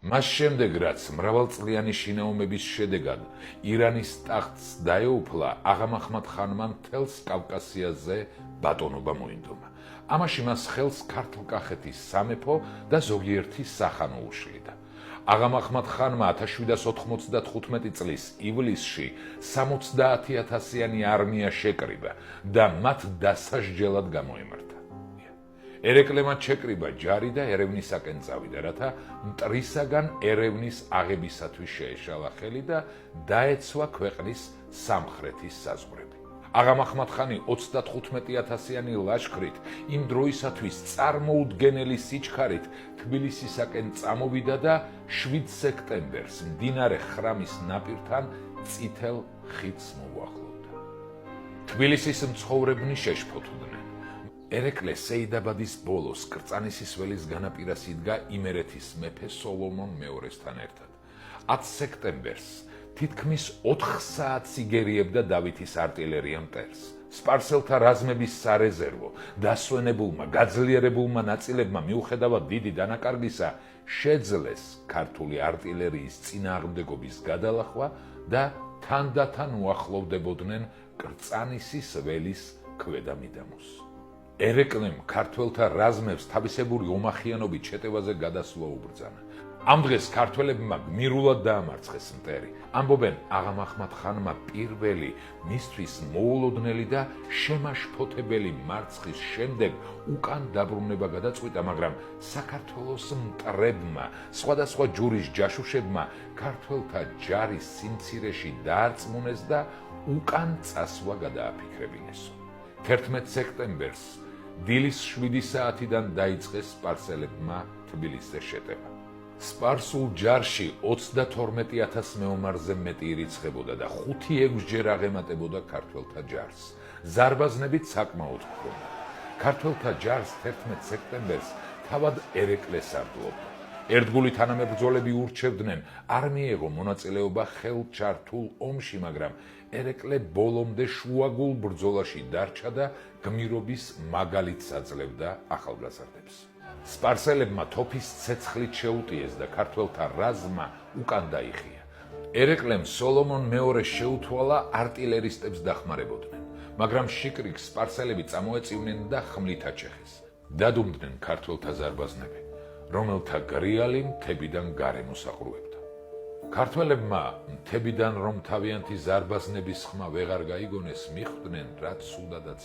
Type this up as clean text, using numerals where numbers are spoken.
მას შემდეგ, რაც მრავალწლიანი შინაომების შედეგად ირანის ტახტს დაეუფლა, აღამაჰმად ხანმა მთელს კავკასიაზე ბატონობა მოინდომა. ამაში მას ხელს ქართლ-კახეთის სამეფო და ზოგიერთი სახანო უშლიდა. აღამაჰმად ხანმა 1795 წლის ივლისში 70,000-იანი არმია შეკრიბა და მათ დასაჯელად გამოემართა. ერეკლემ შეკრიბა ჯარი და ერევნისაკენ წავიდა, რათა მტრისაგან ერევნის აღებისათვის შეეშალა ხელი და დაეცვა ქვეყნის სამხრეთის საზღვრები. აღამაჰმად ხანი 35,000-იანი ლაშქრით იმ დროისათვის წარმოუდგენელი სიჩქარით თბილისისაკენ წამოვიდა და 7 სექტემბერს მდინარე ხრამის ნაპირთან წითელ ხიდს მოუახლოვდა. თბილისის მცხოვრებნი შეშფოთდნენ. ერეკლე სეიდაბადის ბოლოს კრწანისის ველის განაპირას იდგა იმერეთის მეფე სოლომონ მეორესთან ერთად. 10 სექტემბერს თითქმის 4 საათს იგერიებდა დავითის არტილერია მტერს. სპარსელთა რაზმების სარეზერვო, დასვენებულმა, გაძლიერებულმა ნაწილებმა მიუხედავად დიდი დანაკარგისა შეძლეს ქართული არტილერიის წინააღმდეგობის გადალახვა და თანდათან უახლოვდებოდნენ კრწანისის ველის ქვედამიდამოს. ერეკლემ ქართველთა რაზმებს თავისებური ომახიანობით შეტევაზე გადასვლა უბრძანა. ამ დღეს ქართველებმა გმირულად დაამარცხეს მტერი. ამბობენ, აღამაჰმად ხანმა პირველი მისთვის მოულოდნელი და შემაშფოთებელი მარცხის შემდეგ უკან დაბრუნება გადაწყვიტა, მაგრამ საქართველოს მტრებმა, სხვადასხვა ჯურის ჯაშუშებმა ქართველთა ჯარის სიმცირეში დაარწმუნეს და უკან წასვლა გადააფიქრებინესო. 11 სექტემბერს დილის 7 საათიდან დაიწყეს სპარსელებმა თბილისზე შეტევა. სპარსულ ჯარში 32,000 მეომარზე მეტი ირიცხებოდა და 5-6 ჯერ აღემატებოდა ქართველთა ჯარს. ზარბაზნებით საკმაოდ ჰქონდა. ქართველთა ჯარს 11 სექტემბერს თავად ერეკლე სარდლობდა. ერთგული თანამებრძოლები ურჩევდნენ, არ მიეღო მონაწილეობა ხელჩართულ ომში, მაგრამ ერეკლე ბოლომდე შუაგულ ბრძოლაში დარჩა და გმირობის მაგალითს აძლევდა ახალგაზრდებს. სპარსელებმა თოფის ცეცხლით შეუტიეს და ქართველთა რაზმმა უკან დაიხია. ერეკლემ სოლომონ მეორეს შეუთვალა არტილერისტებს დახმარებოდნენ, მაგრამ შიკრიკს სპარსელები წამოეწივნენ და ხმლით აჩეხეს. დადუმდნენ ქართველთა ზარბაზნები, რომელთა გრიალი მთებიდან გარემოს აყრუებდა. ქართველებმა მთებიდან რომ თავიანთი ზარბაზნების ხმა ვეღარ გაიგონეს, მიხვდნენ, რაც სუდადაც